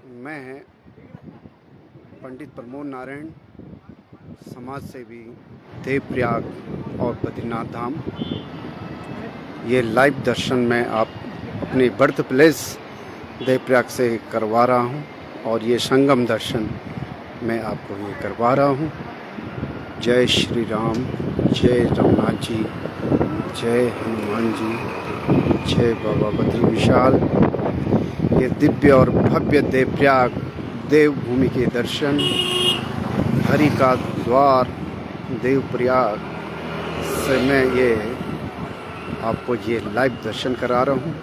मैं पंडित प्रमोद नारायण, समाज सेवी, देवप्रयाग और बद्रीनाथ धाम। ये लाइव दर्शन मैं आप अपने बर्थ प्लेस देवप्रयाग से करवा रहा हूँ और ये संगम दर्शन मैं आपको ये करवा रहा हूँ। जय श्री राम, जय रघुनाथ जी, जय हनुमान जी, जय बाबा बद्री विशाल। ये दिव्य और भव्य देवप्रयाग देवभूमि के दर्शन, हरि का द्वार देवप्रयाग से मैं ये आपको ये लाइव दर्शन करा रहा हूँ।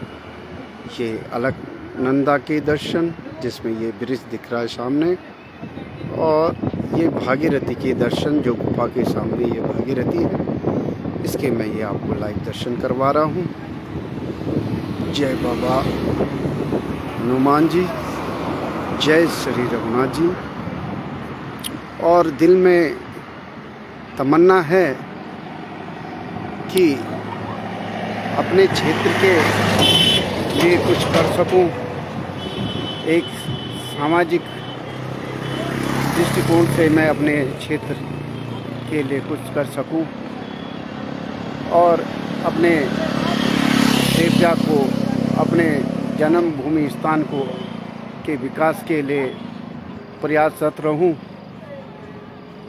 ये अलकनंदा के दर्शन, जिसमें ये ब्रिज दिख रहा है सामने, और ये भागीरथी के दर्शन, जो गुफा के सामने ये भागीरथी है, इसके मैं ये आपको लाइव दर्शन करवा रहा हूँ। जय बाबा हनुमान जी, जय श्री रघुनाथ जी। और दिल में तमन्ना है कि अपने क्षेत्र के लिए कुछ कर सकूं, एक सामाजिक दृष्टिकोण से मैं अपने क्षेत्र के लिए कुछ कर सकूं और अपने देवप्रयाग को, अपने जन्मभूमि स्थान को के विकास के लिए प्रयासरत रहूं।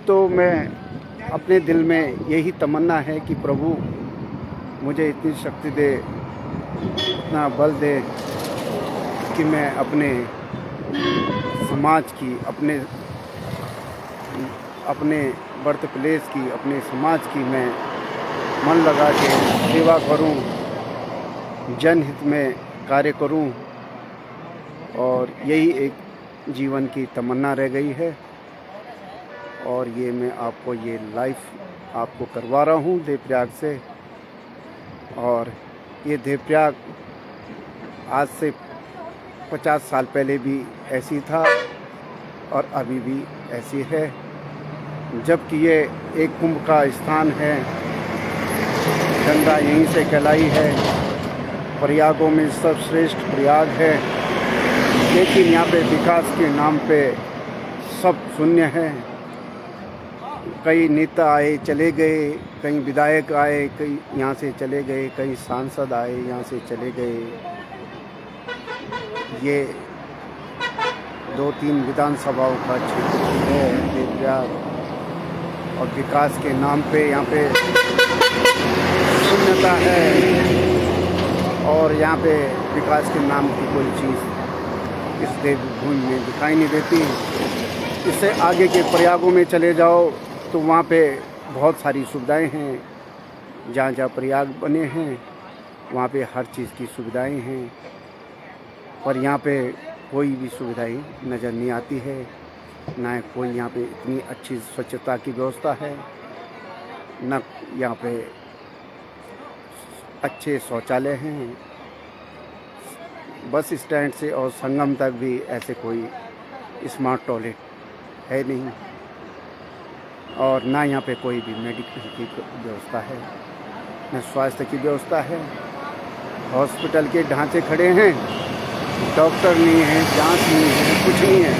तो मैं अपने दिल में यही तमन्ना है कि प्रभु मुझे इतनी शक्ति दे, इतना बल दे कि मैं अपने समाज की, अपने बर्थ प्लेस की, अपने समाज की मैं मन लगा के सेवा करूं, जनहित में कार्य करूं। और यही एक जीवन की तमन्ना रह गई है और ये मैं आपको ये लाइव आपको करवा रहा हूँ देवप्रयाग से। और ये देवप्रयाग आज से 50 साल पहले भी ऐसी था और अभी भी ऐसी है, जबकि ये एक कुंभ का स्थान है। गंगा यहीं से कहलाई है, प्रयागों में सर्वश्रेष्ठ प्रयाग है। लेकिन यहाँ पे विकास के नाम पे सब शून्य है। कई नेता आए चले गए, कई विधायक आए, कई यहाँ से चले गए, कई सांसद आए यहाँ से चले गए। ये 2-3 विधानसभाओं का क्षेत्र है देवप्रयाग, और विकास के नाम पे यहाँ पे शून्यता है और यहाँ पे विकास के नाम की कोई चीज़ इस देवभूमि में दिखाई नहीं देती। इससे आगे के प्रयागों में चले जाओ तो वहाँ पे बहुत सारी सुविधाएं हैं। जहाँ जहाँ प्रयाग बने हैं वहाँ पे हर चीज़ की सुविधाएं हैं, पर यहाँ पे कोई भी सुविधाएं नज़र नहीं आती है। ना कोई यहाँ पे इतनी अच्छी स्वच्छता की व्यवस्था है, न यहाँ पे अच्छे शौचालय हैं। बस स्टैंड से और संगम तक भी ऐसे कोई स्मार्ट टॉयलेट है नहीं, और ना यहाँ पे कोई भी मेडिकल की व्यवस्था है, न स्वास्थ्य की व्यवस्था है। हॉस्पिटल के ढांचे खड़े हैं, डॉक्टर नहीं है, जांच नहीं है, कुछ नहीं है।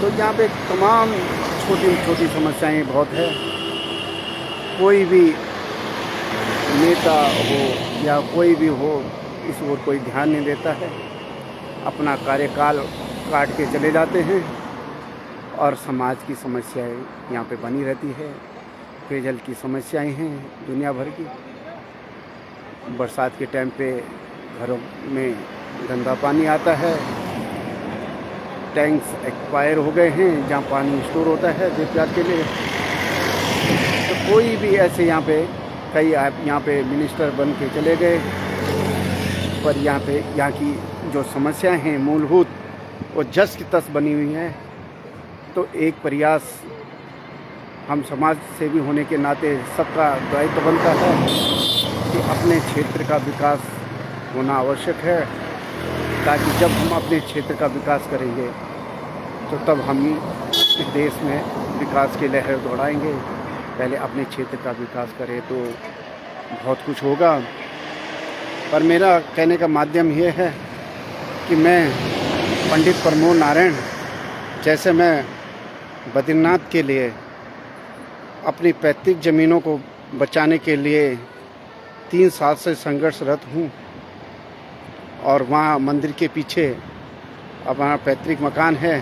तो यहाँ पे तमाम छोटी छोटी समस्याएं बहुत है। कोई भी नेता हो या कोई भी हो, इस ओर कोई ध्यान नहीं देता है। अपना कार्यकाल काट के चले जाते हैं और समाज की समस्याएं यहाँ पे बनी रहती है। पेयजल की समस्याएं हैं दुनिया भर की। बरसात के टाइम पे घरों में गंदा पानी आता है। टैंक्स एक्सपायर हो गए हैं जहाँ पानी स्टोर होता है देवप्रयाग के लिए। तो कोई भी ऐसे यहाँ पे, कई यहाँ पे मिनिस्टर बन के चले गए, पर यहाँ की जो समस्याएं हैं मूलभूत, वो जस की तस बनी हुई हैं। तो एक प्रयास हम समाज सेवी होने के नाते सबका दायित्व बनता है कि अपने क्षेत्र का विकास होना आवश्यक है, ताकि जब हम अपने क्षेत्र का विकास करेंगे तो तब हम इस देश में विकास की लहर दौड़ाएंगे। पहले अपने क्षेत्र का विकास करें तो बहुत कुछ होगा। पर मेरा कहने का माध्यम ये है कि मैं पंडित प्रमोद नारायण, जैसे मैं बद्रीनाथ के लिए अपनी पैतृक ज़मीनों को बचाने के लिए 3 साल से संघर्षरत हूँ और वहाँ मंदिर के पीछे हमारा पैतृक मकान है,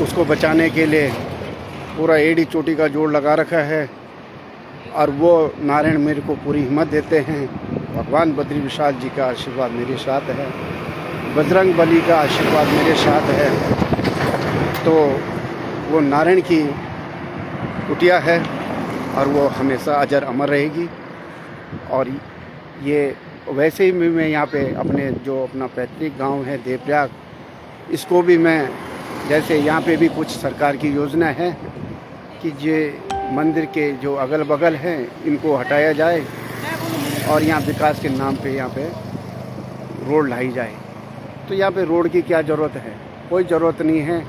उसको बचाने के लिए पूरा एड़ी चोटी का जोड़ लगा रखा है और वो नारायण मेरे को पूरी हिम्मत देते हैं। भगवान बद्री विशाल जी का आशीर्वाद मेरे साथ है, बजरंग बली का आशीर्वाद मेरे साथ है। तो वो नारायण की कुटिया है और वो हमेशा अजर अमर रहेगी। और ये वैसे ही मैं यहाँ पे अपने जो अपना पैतृक गांव है देवप्रयाग, इसको भी मैं जैसे यहाँ पे भी कुछ सरकार की योजना है कि ये मंदिर के जो अगल बगल हैं इनको हटाया जाए और यहाँ विकास के नाम पे यहाँ पे रोड लाई जाए। तो यहाँ पे रोड की क्या ज़रूरत है? कोई ज़रूरत नहीं है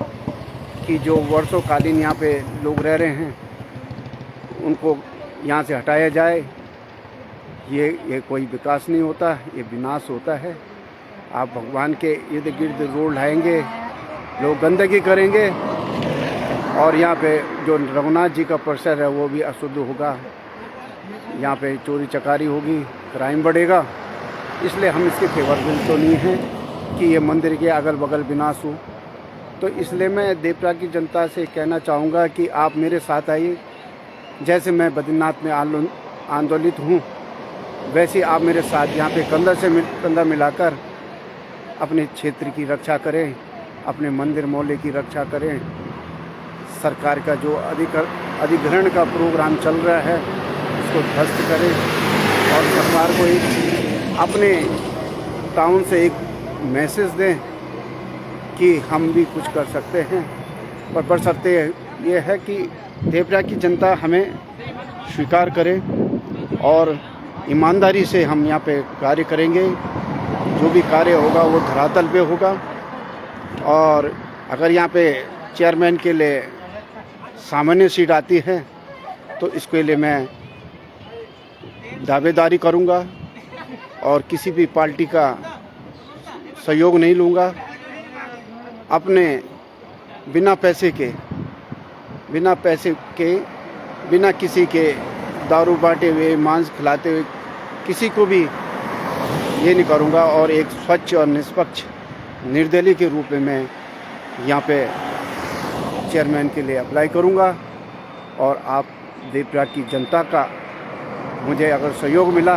कि जो वर्षों कालीन यहाँ पे लोग रह रहे हैं उनको यहाँ से हटाया जाए। ये कोई विकास नहीं होता, ये विनाश होता है। आप भगवान के इर्द गिर्द रोड लाएंगे, लोग गंदगी करेंगे और यहाँ पे जो रघुनाथ जी का परिसर है वो भी अशुद्ध होगा, यहाँ पे चोरी चकारी होगी, क्राइम बढ़ेगा। इसलिए हम इसके फेवरेबल तो नहीं हैं कि ये मंदिर के अगल बगल विनाश हो। तो इसलिए मैं देवप्रयाग की जनता से कहना चाहूँगा कि आप मेरे साथ आइए। जैसे मैं बद्रीनाथ में आंदोलित हूँ, वैसे आप मेरे साथ यहाँ पे कंधा से कंधा मिलाकर अपने क्षेत्र की रक्षा करें, अपने मंदिर मोहल्ले की रक्षा करें। सरकार का जो अधिग्रहण का प्रोग्राम चल रहा है उसको ध्वस्त करें और सरकार को एक अपने टाउन से एक मैसेज दें कि हम भी कुछ कर सकते हैं। पर बशर्ते ये है कि देवप्रयाग की जनता हमें स्वीकार करे और ईमानदारी से हम यहाँ पे कार्य करेंगे। जो भी कार्य होगा वो धरातल पे होगा। और अगर यहाँ पे चेयरमैन के लिए सामान्य सीट आती है तो इसके लिए मैं दावेदारी करूँगा और किसी भी पार्टी का सहयोग नहीं लूँगा। अपने बिना पैसे के बिना किसी के दारू बांटे हुए, मांस खिलाते हुए किसी को भी ये नहीं करूँगा। और एक स्वच्छ और निष्पक्ष निर्दलीय के रूप में मैं यहाँ पे चेयरमैन के लिए अप्लाई करूँगा। और आप देवप्रयाग की जनता का मुझे अगर सहयोग मिला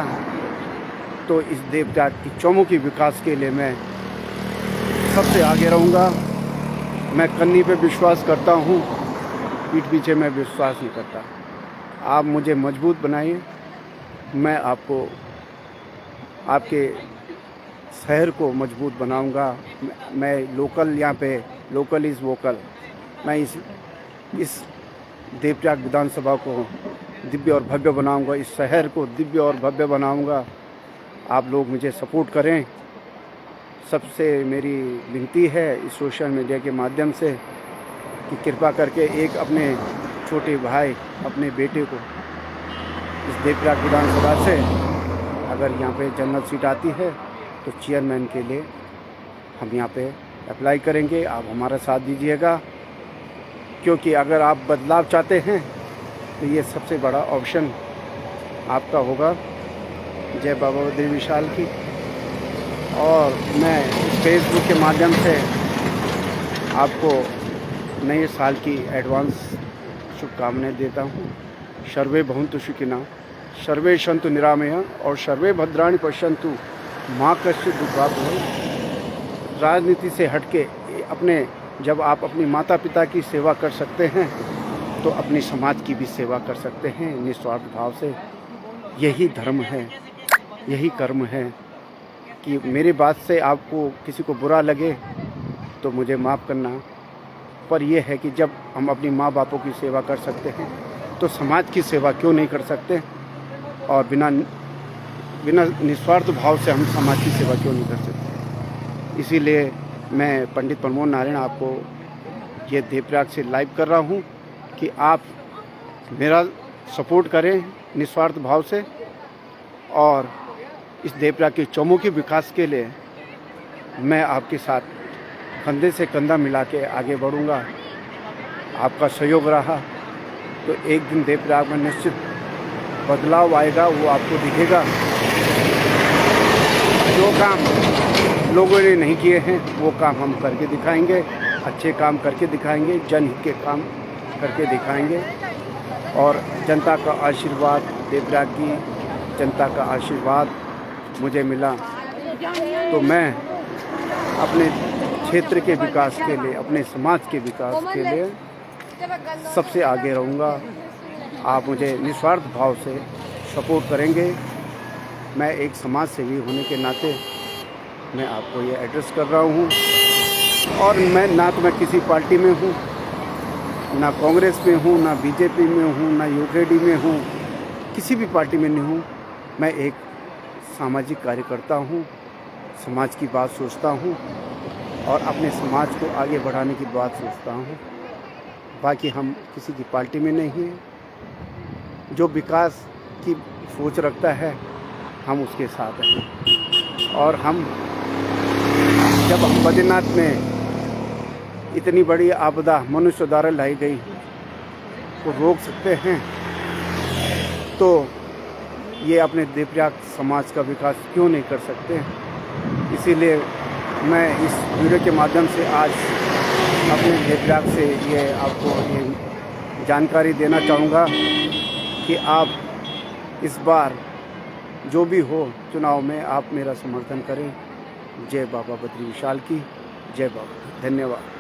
तो इस देवप्रयाग की चौमुखी विकास के लिए मैं सबसे आगे रहूँगा। मैं कन्नी पे विश्वास करता हूँ, पीठ पीछे मैं विश्वास नहीं करता। आप मुझे मजबूत बनाइए, मैं आपको आपके शहर को मजबूत बनाऊंगा। मैं लोकल यहाँ पे लोकल इज़ वोकल। मैं इस देवप्रयाग विधानसभा को दिव्य और भव्य बनाऊंगा, इस शहर को दिव्य और भव्य बनाऊंगा। आप लोग मुझे सपोर्ट करें। सबसे मेरी विनती है इस सोशल मीडिया के माध्यम से कि कृपा करके एक अपने छोटे भाई, अपने बेटे को इस देवप्रयाग विधानसभा से अगर यहाँ पे जनरल सीट आती है तो चेयरमैन के लिए हम यहाँ पे अप्लाई करेंगे। आप हमारा साथ दीजिएगा, क्योंकि अगर आप बदलाव चाहते हैं तो ये सबसे बड़ा ऑप्शन आपका होगा। जय बाबा बद्री विशाल की। और मैं इस फेसबुक के माध्यम से आपको नए साल की एडवांस शुभकामनाएं देता हूँ। सर्वे भवन्तु सुखिनः, सर्वे सन्तु निरामया और सर्वे भद्राणि पश्यन्तु माँ कश्चित् दुःखात् भवेत्। राजनीति से हटके अपने जब आप अपनी माता पिता की सेवा कर सकते हैं तो अपनी समाज की भी सेवा कर सकते हैं निस्वार्थ भाव से। यही धर्म है, यही कर्म है। कि मेरी बात से आपको किसी को बुरा लगे तो मुझे माफ़ करना, पर यह है कि जब हम अपनी माँ बापों की सेवा कर सकते हैं तो समाज की सेवा क्यों नहीं कर सकते। और बिना निस्वार्थ भाव से हम समाज की सेवा क्यों नहीं कर सकते। इसीलिए मैं पंडित प्रमोद नारायण आपको ये देवप्रयाग से लाइव कर रहा हूँ कि आप मेरा सपोर्ट करें निस्वार्थ भाव से। और इस देवप्रयाग के चौमुखी विकास के लिए मैं आपके साथ कंधे से कंधा मिला के आगे बढ़ूँगा। आपका सहयोग रहा तो एक दिन देवप्रयाग में निश्चित बदलाव आएगा, वो आपको दिखेगा। जो काम लोगों ने नहीं किए हैं वो काम हम करके दिखाएंगे, अच्छे काम करके दिखाएंगे, जनहित के काम करके दिखाएंगे। और जनता का आशीर्वाद, देवप्रयाग की जनता का आशीर्वाद मुझे मिला तो मैं अपने क्षेत्र के विकास के लिए, अपने समाज के विकास के लिए सबसे आगे रहूँगा। आप मुझे निस्वार्थ भाव से सपोर्ट करेंगे। मैं एक समाज सेवी होने के नाते मैं आपको ये एड्रेस कर रहा हूँ। और मैं ना तो मैं किसी पार्टी में हूँ, ना कांग्रेस में हूँ, ना बीजेपी में हूँ, ना यूकेडी में हूँ, किसी भी पार्टी में नहीं हूँ। मैं एक सामाजिक कार्यकर्ता हूँ, समाज की बात सोचता हूँ और अपने समाज को आगे बढ़ाने की बात सोचता हूँ। बाकी हम किसी की पार्टी में नहीं हैं। जो विकास की सोच रखता है हम उसके साथ हैं। और हम जब हम बद्रीनाथ में इतनी बड़ी आपदा मनुष्य द्वारा लाई गई को रोक सकते हैं तो ये अपने देवप्रयाग समाज का विकास क्यों नहीं कर सकते। इसीलिए मैं इस वीडियो के माध्यम से आज अपने देवप्रयाग से ये आपको ये जानकारी देना चाहूँगा कि आप इस बार जो भी हो चुनाव में आप मेरा समर्थन करें। जय बाबा बद्री विशाल की जय बाबा। धन्यवाद।